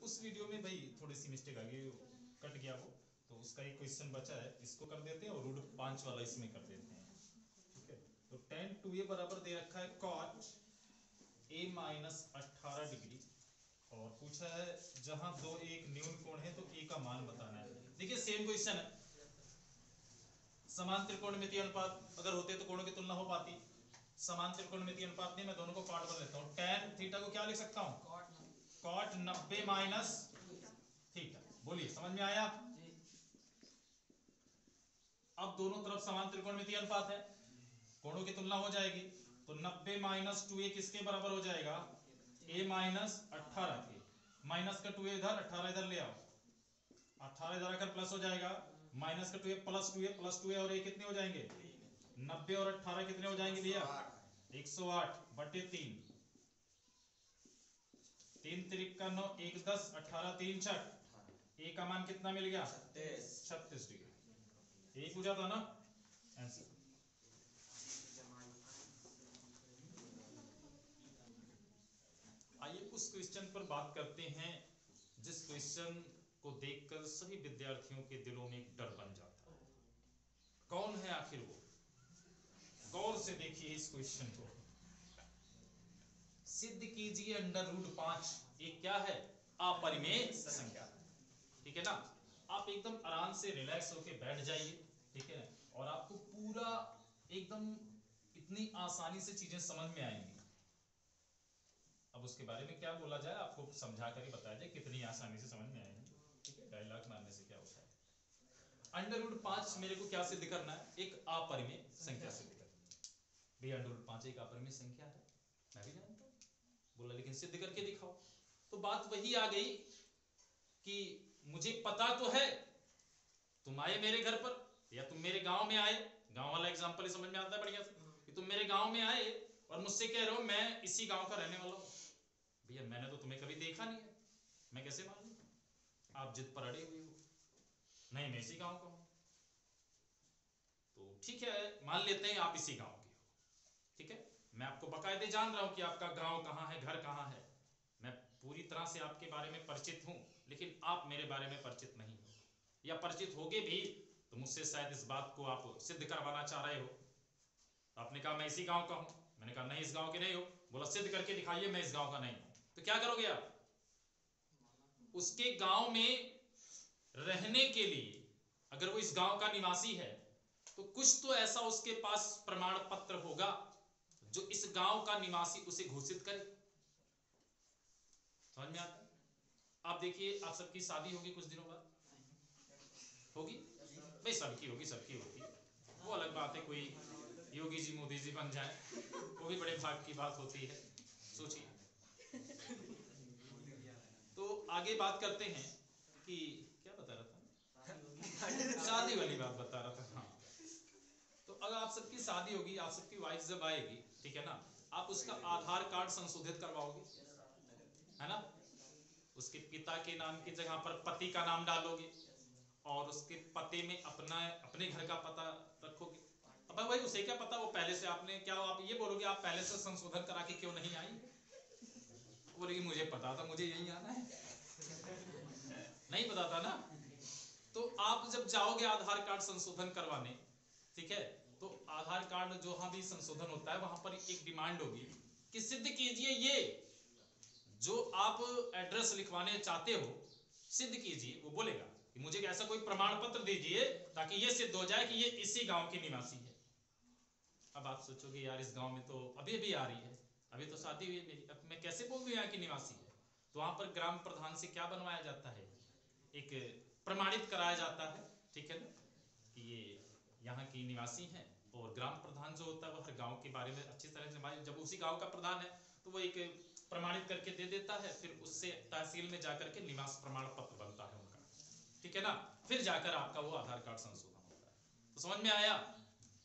उस वीडियो में भाई थोड़ी सी मिस्टेक आ गई, कट गया वो, तो उसका एक क्वेश्चन बचा है, इसको कर देते हैं और रूट 5 वाला इसमें कर देते हैं। ठीक है, तो tan 2a बराबर दे रखा है cot a माइनस 18 डिग्री, और पूछा है जहां दो एक न्यून कोण है तो a का मान बताना है। देखिए सेम क्वेश्चन है, समान त्रिकोणमितीय अनुपात अगर होते तो कोणों की तुलना हो पाती, समान त्रिकोणमितीय अनुपात नहीं, मैं दोनों को कॉट बना लेता हूं। tan थीटा को क्या लिख सकता हूं, कॉट 90 माइनस थीटा। बोलिए समझ में आया? अब दोनों तरफ समान त्रिकोणमितीय अनुपात है, कोणों की तुलना हो जाएगी, तो 90 माइनस 2a किसके बराबर हो जाएगा, a माइनस 18 के, माइनस का 2a इधर 18 इधर ले आओ, 18 इधर आकर प्लस हो जाएगा, माइनस का 2a प्लस 2a और a कितने हो जाएंगे, 90 और 18 कितने हो जाएंगे भैया, 108 बटे 3, 3 त्रिक का 9, 1 10, 18 3 60, a का मान कितना मिल गया, 36 डिग्री। यही पूछा था ना आंसर। आइए उस क्वेश्चन पर बात करते हैं जिस क्वेश्चन को देखकर सभी विद्यार्थियों के दिलों में एक डर बन जाता है। कौन है आखिर वो, गौर से देखिए इस क्वेश्चन को। सिद्ध कीजिए अंडर रूट 5 एक क्या है, अपरिमेय संख्या। ठीक है ना, आप एकदम आराम से रिलैक्स होकर बैठ जाइए, ठीक है, और आपको पूरा एकदम इतनी आसानी से चीजें समझ में आएंगी। अब उसके बारे में क्या बोला जाए, आपको समझा कर ही बताया जाए कितनी आसानी से समझ में आएंगी। ठीक है, डायलॉग मारने से क्या होता है। अंडर रूट 5 मेरे को क्या सिद्ध करना है, एक अपरिमेय संख्या सिद्ध करनी है। भैया अंडर रूट 5 एक अपरिमेय संख्या है, मैं भी जानता हूं, बोला लेकिन सिद्ध करके दिखाओ। तो बात वही आ गई कि मुझे पता तो है, तुम आए मेरे घर पर या तुम मेरे गांव में आए, गांव वाला एग्जांपल ही समझ में आता है बढ़िया से, कि तुम मेरे गांव में आए और मुझसे कह रहे हो मैं इसी गांव का रहने वाला हूं। भैया मैंने तो तुम्हें कभी देखा नहीं है, मैं कैसे मान लूं, आप जिद पर अड़े हुए हो, नहीं मैं इसी गांव का हूं। तो ठीक है मान लेते हैं आप इसी गांव के हो, ठीक है, मैं आपको बाकायदे जान रहा हूं कि आपका गांव कहां है, घर कहां है, मैं पूरी तरह से आपके बारे में परिचित हूं, लेकिन आप मेरे बारे में परिचित नहीं हो, या परिचित होगे भी तो मुझसे शायद इस बात को आप सिद्ध करवाना चाह रहे हो। तो आपने कहा मैं इसी गांव का हूं, मैंने कहा नहीं इस गांव के नहीं हो, बोला सिद्ध करके दिखाइए मैं इस गांव का नहीं हूं। तो क्या करोगे आप, उसके गांव में रहने के लिए अगर वो इस गांव का निवासी है तो कुछ तो ऐसा उसके पास प्रमाण पत्र होगा जो इस गांव का निवासी उसे घोषित करे। समझ में आता है? आप देखिए आप सबकी शादी होगी कुछ दिनों बाद, होगी भाई, सबकी होगी, सबकी होगी, वो अलग बात है, कोई योगी जी मोदी जी बन जाए वो भी बड़े भाग की बात होती है, सोचिए। तो आगे बात करते हैं कि क्या बता रहा था, शादी वाली बात बता रहा था। हाँ, तो अगर आप सबकी शादी होगी, आप सबकी वाइफ जब आएगी, ठीक है ना, आप उसका आधार कार्ड संशोधित करवाओगे, है ना, उसके पिता के नाम की जगह पर पति का नाम डालोगे और उसके पते में अपने घर का पता रखोगे। अब भाई उसे क्या पता, वो पहले से आपने क्या, आप ये बोलोगे आप पहले से संशोधन करा के क्यों नहीं आई, बोलेगी मुझे पता था मुझे यही आना है, नहीं पता था ना। तो आप जब जाओगे आधार कार्ड संशोधन करवाने, ठीक है, तो आधार कार्ड जो वहां भी संशोधन होता है वहां पर एक डिमांड होगी कि सिद्ध कीजिए ये जो आप एड्रेस लिखवाने चाहते हो, सिद्ध कीजिए। वो बोलेगा कि मुझे ऐसा कोई प्रमाण पत्र दीजिए ताकि ये सिद्ध हो जाए कि ये इसी गांव के निवासी है। अब आप सोचोगे यार इस गांव में तो अभी भी आ रही है, अभी तो शादी हुई मेरी, अब मैं कैसे बोल दूं यहाँ की निवासी है। तो वहां पर ग्राम प्रधान से क्या बनवाया जाता है, एक प्रमाणित कराया जाता है, ठीक है ना, कि ये यहाँ की निवासी हैं। और ग्राम प्रधान जो होता है वो हर गांव के बारे में अच्छी तरह से, जब उसी गांव का प्रधान है तो वो एक प्रमाणित करके दे देता है, फिर उससे तहसील में जाकर के निवास प्रमाण पत्र बनता है उनका, ठीक है ना, फिर जाकर आपका वो आधार कार्ड संशोधन होता है। तो समझ में आया,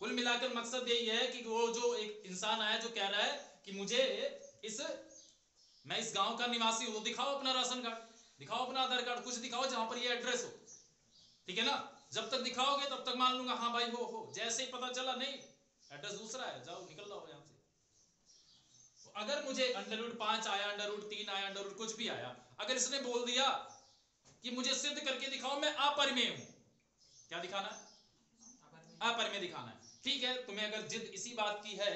कुल मिलाकर मकसद यही है कि वो जो एक इंसान आया जो कह रहा है कि मुझे मैं इस गांव का निवासी हूं, तो दिखाओ अपना राशन कार्ड, दिखाओ अपना आधार कार्ड, कुछ दिखाओ जहां पर ये एड्रेस हो, ठीक है ना। जब तक दिखाओगे तब तक मान लूंगा हाँ भाई हो, जैसे ही पता चला नहीं एड्रेस दूसरा है, जाओ निकल जाओ यहां से। तो अगर मुझे अंडर रूट 5 आया, अंडर रूट 3 आया, अंडर रूट कुछ भी आया, अगर इसने बोल दिया कि मुझे सिद्ध करके दिखाओ मैं अपरिमेय हूं, क्या दिखाना है? अपरिमेय दिखाना है। ठीक है, तुम्हें अगर जिद इसी बात की है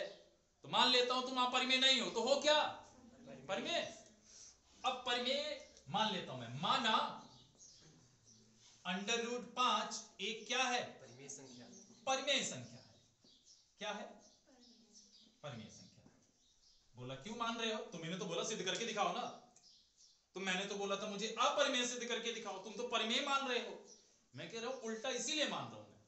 तो मान लेता हूं तुम अपरिमेय नहीं हो, तो हो क्या? परिमेय। अब परिमेय मान लेता हूं मैं, माना √5 एक क्या है? परिमेय संख्या। परिमेय संख्या है। क्या है? परिमेय संख्या है। बोला क्यों मान रहे हो? तुमने तो बोला सिद्ध करके दिखाओ ना, तो मैंने तो बोला था मुझे अपरिमेय सिद्ध करके दिखाओ, तुम तो परिमेय मान रहे हो। मैं कह रहा हूं उल्टा इसीलिए मान रहा हूं मैं,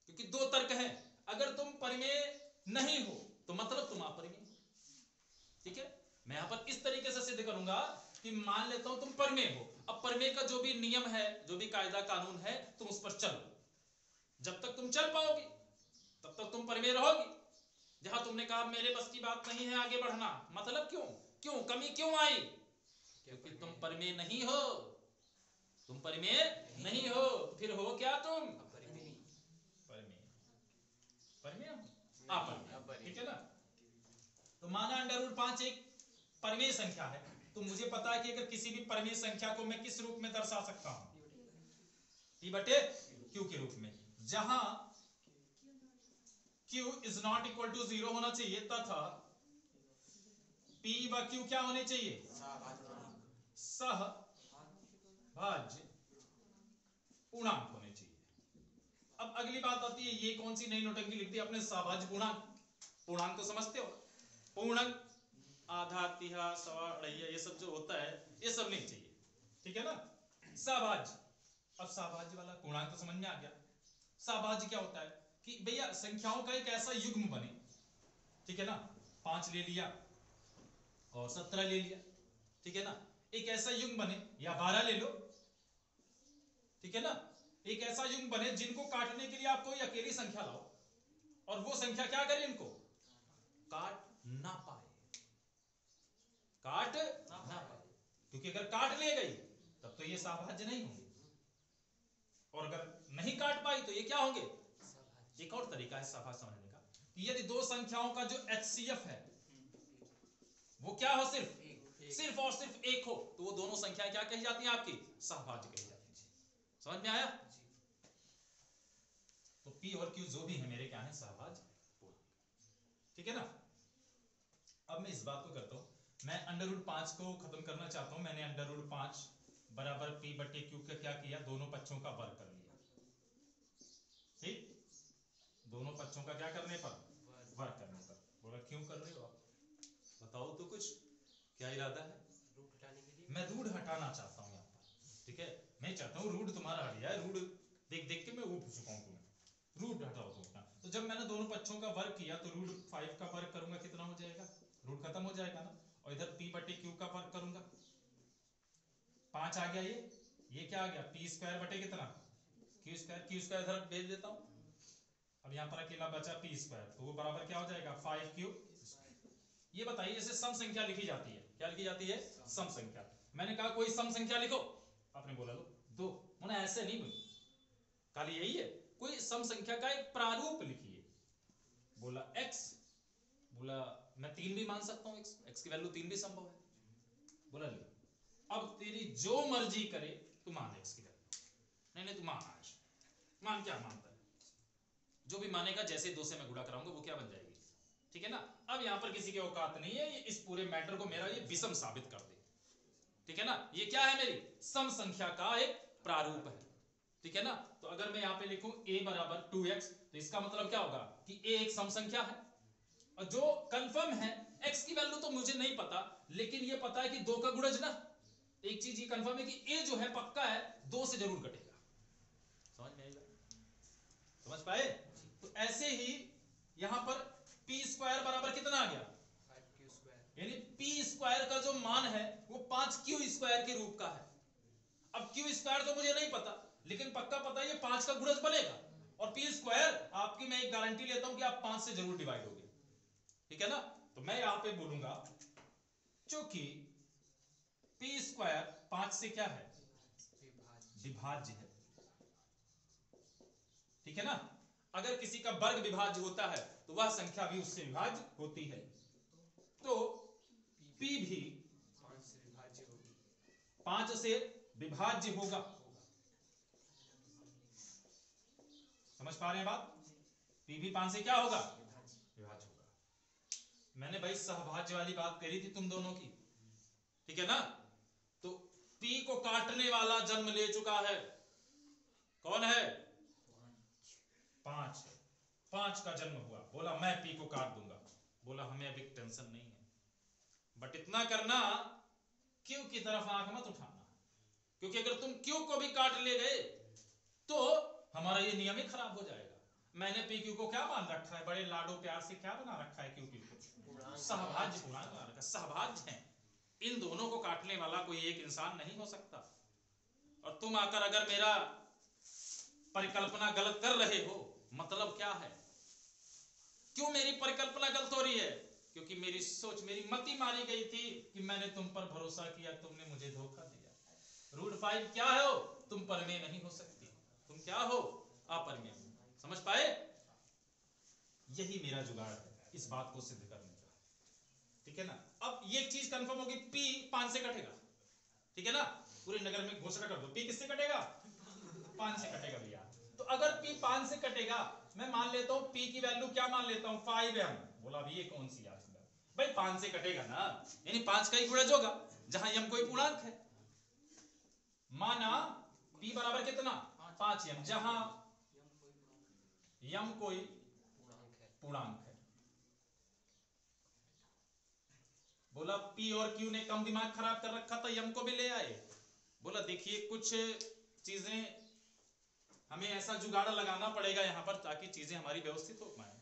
क्योंकि दो तर्क हैं। अगर तुम परिमेय नहीं हो तो मतलब तुम अपरिमेय। ठीक है, मैं यहां पर इस तरीके से सिद्ध करूंगा कि मान लेता हूं तुम परिमेय हो। अब परिमेय का जो भी नियम है, जो भी कायदा कानून है, तुम उस पर चलो। जब तक तुम चल पाओगे तब तक तुम परिमेय रहोगी। जहां तुमने कहा मेरे बस की बात नहीं है आगे बढ़ना, मतलब क्यों कमी क्यों आई? क्योंकि तुम परिमेय नहीं हो। तुम परिमेय नहीं हो, फिर हो क्या तुम? परिमेय। परिमेय अपरिमेय। ठीक है ना? तो माना √5 एक परिमेय संख्या है, तो मुझे पता है कि अगर किसी भी परिमेय संख्या को मैं किस रूप में दर्शा सकता हूं? P बटे Q के रूप में, जहां Q is not equal to 0 होना चाहिए तथा P व Q क्या होने चाहिए? सहभाज्य पूर्णांक होने चाहिए। अब अगली बात आती है, ये कौन सी नई नौटंकी लिख दी आपने? सहभाज्य पूर्णांक। पूर्णांक तो समझते हो, पूर्णांक आधा तिहा सवा अढ़ैया ये सब जो होता है ये सब नहीं चाहिए। ठीक है ना? सहभाज्य। अब सहभाज्य वाला पूर्णांक तो समझ में आ गया। सहभाज्य क्या होता है कि भैया संख्याओं का एक ऐसा युग्म बने, ठीक है ना? 5 ले लिया और 17 ले लिया, ठीक है ना? एक ऐसा युग्म बने, या 12 ले लो, ठीक है ना? एक ऐसा युग्म बने जिनको काटने के लिए आप कोई अकेली संख्या लाओ और वो संख्या क्या करे? इनको काट ना पाए। काट ना पाए, क्योंकि अगर काट ले गई तब तो ये सहभाज्य नहीं होंगे, और अगर नहीं काट पाई तो ये क्या होंगे? एक और तरीका है सहभाज्य समझने का कि यदि दो संख्याओं का जो HCF है वो क्या हो? सिर्फ और सिर्फ एक हो, तो वो दोनों संख्याएं क्या कही जाती हैं? आपकी सहभाज्य कही जाती है। समझ में आया? तो P और Q जो भी है मेरे क्या है? सहभाज्य पूर्णांक। ठीक है ना? अब मैं इस बात को करता हूं, मैं √5 को खत्म करना चाहता हूं। मैंने √5 बराबर P बटे Q का क्या किया? दोनों पक्षों का वर्ग कर लिया। ठीक, दोनों पक्षों का क्या करने पर? वर्ग करने पर। बोला क्यों कर रहे हो आप? बताओ तो कुछ, क्या इरादा है? रूट हटाने के लिए। मैं रूट हटाना चाहता हूं यहां पर। ठीक है, मैं चाहता हूं रूट तुम्हारा हट जाए। रूट देख देख के मैं ऊब चुका हूं तुम्हें। रूट हटाओ तुम। तो जब मैंने दोनों पक्षों का वर्ग किया तो √5 का वर्ग करूंगा, कितना हो जाएगा? रूट खत्म हो जाएगा ना। और इधर P बटे Q का वर्ग करूंगा, 5 आ गया। ये क्या आ गया? P² बटे कितना? Q² इधर भेज देता हूं। अब यहां पर अकेला बचा P², तो वो बराबर क्या हो जाएगा? 5Q। ये बताइए, जैसे सम संख्या लिखी जाती है, क्या लिखी जाती है? सम संख्या। मैंने कहा कोई सम संख्या लिखो, आपने बोला लो 2। मैंने ऐसे नहीं बोली, खाली यही है, कोई सम संख्या का एक प्रारूप लिखिए। बोला x, बोला मैं 3 भी मान सकता हूं, x की वैल्यू 3 भी संभव है। बोला ले, अब तेरी जो मर्जी करे तू मान x की वैल्यू। नहीं तू मान, आज मान। क्या मानता है? जो भी मानेगा, जैसे 2 से मैं गुणा कराऊंगा वो क्या बन जाएगी? ठीक है ना? अब यहां पर किसी की औकात नहीं है ये इस पूरे मैटर को मेरा ये विषम साबित कर दे। ठीक है ना? ये क्या है? मेरी सम संख्या का एक प्रारूप है। ठीक है ना? तो अगर मैं यहां पे लिखूं a बराबर 2x, तो इसका मतलब क्या होगा कि a एक सम संख्या है। और जो कंफर्म है, x की वैल्यू तो मुझे नहीं पता, लेकिन ये पता है कि 2 का गुणज ना। एक चीज ये कंफर्म है कि a जो है पक्का है 2 से जरूर कटेगा। समझ में आएगा? समझ पाए? तो ऐसे ही यहां पर P² बराबर कितना आ गया? 5Q²। यानी P² का जो मान है वो 5Q² के रूप का है। अब Q² तो मुझे नहीं पता, लेकिन पक्का पता है ये 5 का गुणज बनेगा। और P² आपकी मैं एक गारंटी लेता हूं कि आप 5 से जरूर डिवाइड होगे। ठीक है ना? तो मैं यहां पे बोलूंगा चूंकि P² 5 से क्या है? विभाज्य है। ठीक है ना? अगर किसी का वर्ग विभाज्य होता है तो वह संख्या भी उससे विभाज्य होती है। तो P भी 5 से विभाज्य होगी। 5 से विभाज्य होगा। समझ पा रहे हैं बात? P भी 5 से क्या होगा? विभाज्य होगा। मैंने भाई सहभाज्य वाली बात करी थी तुम दोनों की, ठीक है ना? तो P को काटने वाला जन्म ले चुका है, कौन है? 5 है। 5 का जन्म हुआ, बोला मैं P को काट दूंगा। बोला हमें अभी टेंशन नहीं है, बट इतना करना Q की तरफ आंख मत उठाना, क्योंकि अगर तुम Q को भी काट ले गए तो हमारा ये नियम ही खराब हो जाएगा। मैंने PQ को क्या मान रखा है? बड़े लाडो प्यार से क्या बना रखा है? QQ को सहभाज्य पूर्णांक बना रखा है। सहभाज्य है, इन दोनों को काटने वाला कोई एक इंसान नहीं हो सकता। और तुम आकर अगर मेरा परिकल्पना गलत कर रहे हो, मतलब क्या है? क्यों मेरी परिकल्पना गलत हो रही है? क्योंकि मेरी सोच, मेरी मति मारी गई थी कि मैंने तुम पर भरोसा किया, तुमने मुझे धोखा दिया। रूट 5 क्या हो? तुम परमेय नहीं हो सकती। तुम क्या हो? अपरमेय। समझ पाए? यही मेरा जुगाड़ है इस बात को सिद्ध करने का, ठीक है ना? अब ये चीज कंफर्म होगी, P 5 से कटेगा, ठीक है ना? पूरे नगर में घोषणा कर दो, P किससे कटेगा? 5 से कटेगा भैया। तो अगर P 5 से कटेगा, मैं मान लेता हूं P की वैल्यू क्या मान लेता हूं? 5m। बोला अभी ये कौन सी याद भाई? 5 से कटेगा ना, यानी 5 का ही गुणज होगा, जहां m कोई पूर्णांक है। माना P बराबर कितना? 5m, जहां m कोई पूर्णांक है। बोला P और Q ने कम दिमाग खराब कर रखा था, m को भी ले आए। बोला देखिए कुछ चीजें हमें ऐसा जुगाड़ लगाना पड़ेगा यहां पर ताकि चीजें हमारी व्यवस्थित हो पाए।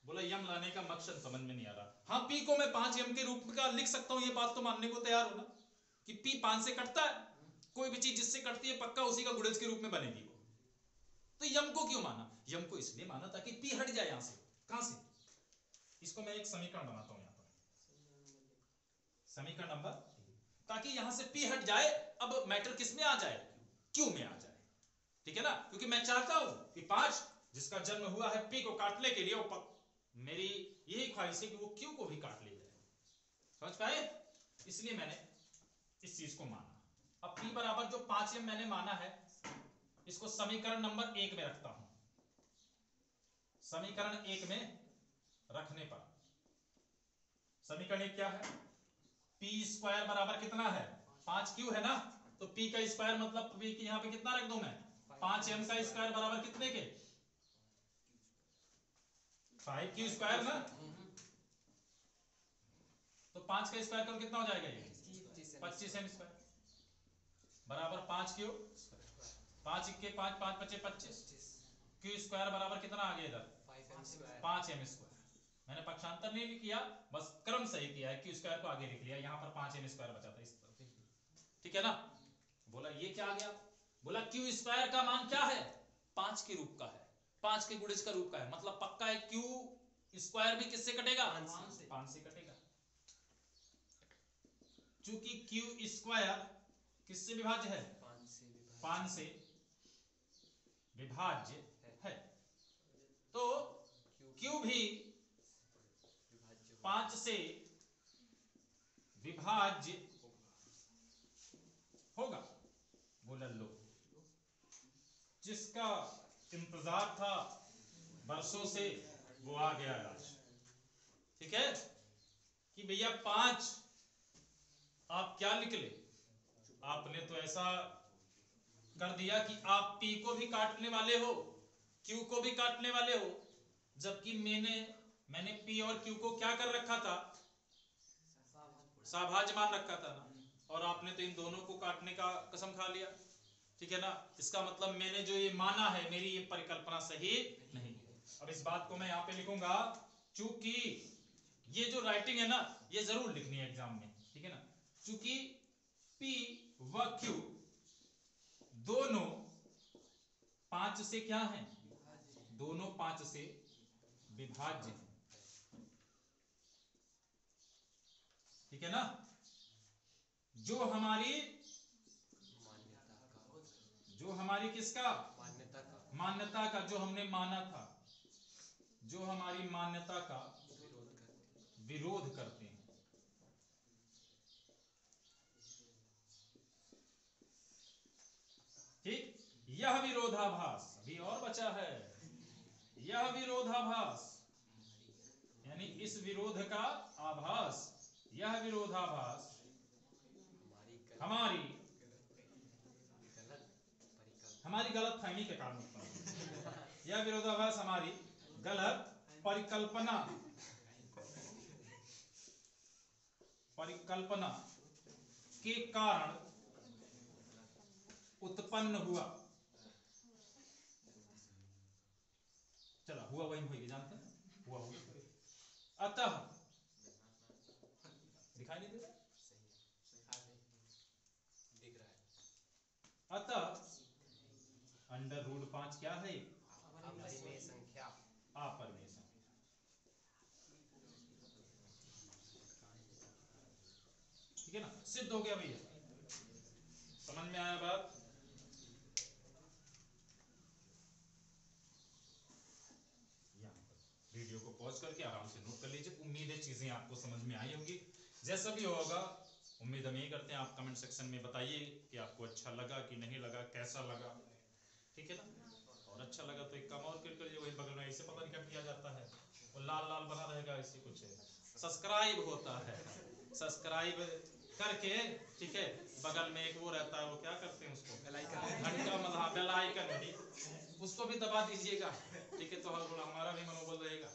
बोला यम लाने का मकसद समझ में नहीं आ रहा। हाँ, P को मैं 5m के रूप का लिख सकता हूं, ये बात तो मानने को तैयार हो ना कि P 5 से कटता है। कोई भी चीज जिससे कटती है पक्का उसी का गुणज के रूप में बनेगी वो। तो यम को क्यों माना? यम को इसलिए माना ताकि P हट जाए यहां से। कहां से? इसको मैं एक समीकरण बनाता हूं यहां पर, समीकरण नंबर, ताकि यहां से P हट जाए। अब मैटर किस में आ जाए? Q में आ जाए, ठीक है ना? क्योंकि मैं चाहता हूं कि 5 जिसका जन्म हुआ है P को काटने के लिए, मेरी यही ख्वाहिश है कि वो Q को भी काट ले जाए। समझ पाए? इसलिए मैंने इस चीज को माना। अब P बराबर जो 5m मैंने माना है, इसको समीकरण नंबर 1 में रखता हूं। समीकरण 1 में रखने पर समीकरण 1 क्या है? P स्क्वायर बराबर कितना है? 5Q है ना? तो P का स्क्वायर मतलब P की यहां पे कितना रख दूं मैं? 5m का स्क्वायर बराबर कितने के? 5Q स्क्वायर ना? तो 5 का स्क्वायर कर कितना हो जाएगा? ये 25m स्क्वायर बराबर 5Q। 5 इक्के 5, 5 पचे 25। Q स्क्वायर बराबर कितना आ गया इधर? 5m square. मैंने पक्षांतर नहीं किया, बस क्रम सही किया है। Q स्क्वायर को आगे लिख लिया, यहां पर 5m स्क्वायर बचा था इस तरफ, ठीक है ना? बोला ये क्या आ गया? बोला Q स्क्वायर का मान क्या है? 5 के रूप का है, 5 के गुणज का रूप का है, मतलब पक्का है Q स्क्वायर भी किससे कटेगा? 5 से कटेगा। चूंकि Q स्क्वायर किससे विभाज्य है? 5 से विभाज्य है, तो Q भी 5 से विभाज्य होगा। बोला लो, जिसका इंतजार था बरसों से वो आ गया आज, ठीक है? कि भैया 5 आप क्या निकले? आपने तो ऐसा कर दिया कि आप P को भी काटने वाले हो, Q को भी काटने वाले हो, जबकि मैंने P और Q को क्या कर रखा था? सहभाज्य मान रखा था ना, और आपने तो इन दोनों को काटने का कसम खा लिया, ठीक है ना? इसका मतलब मैंने जो ये माना है, मेरी ये परिकल्पना सही नहीं है। अब इस बात को मैं यहाँ पे लिखूंगा, चूंकि ये जो राइटिंग है ना, ये जरूर लिखनी है एग्जाम में, ठीक है ना? चूंकि P व Q दोनों 5 से क्या हैं? दोनों 5 से विभाज्य हैं, ठीक है ना? जो हमारी किसका? मान्यता का, जो हमने माना था, जो हमारी मान्यता का विरोध करते हैं। यह विरोधाभास, अभी और बचा है, यह विरोधाभास यानी इस विरोध का आभास, यह विरोधाभास हमारी गलतफहमी के कारण उत्पन्न हुआ। यह विरोधाभास हमारी गलत परिकल्पना के कारण उत्पन्न हुआ। चला, हुआ वही होगी, जानते हैं, हुआ होगा। अतः दिखाई नहीं देता, अतः √5 क्या है? अपरिमेय संख्या। ठीक है ना, सिद्ध हो गया भैया, समझ में आया बात? वीडियो को पॉज करके आराम से नोट कर लीजिए। उम्मीद है चीजें आपको समझ में आई होंगी। जैसा भी होगा, उम्मीद हम यही करते हैं, आप कमेंट सेक्शन में बताइए कि आपको अच्छा लगा कि नहीं लगा, कैसा लगा, ठीक है ना। और अच्छा लगा तो एक काम और क्लिक करिए, वही बगल में ऐसे पता नहीं क्या किया जाता है, वो लाल लाल बना रहेगा, ऐसे कुछ है, सब्सक्राइब होता है, सब्सक्राइब करके, ठीक है, बगल में एक वो रहता है, वो क्या करते हैं उसको, घंटा, मतलब बेल आइकन, उसको भी दबा दीजिएगा, ठीक है, तो हमारा भी मनोबल रहेगा।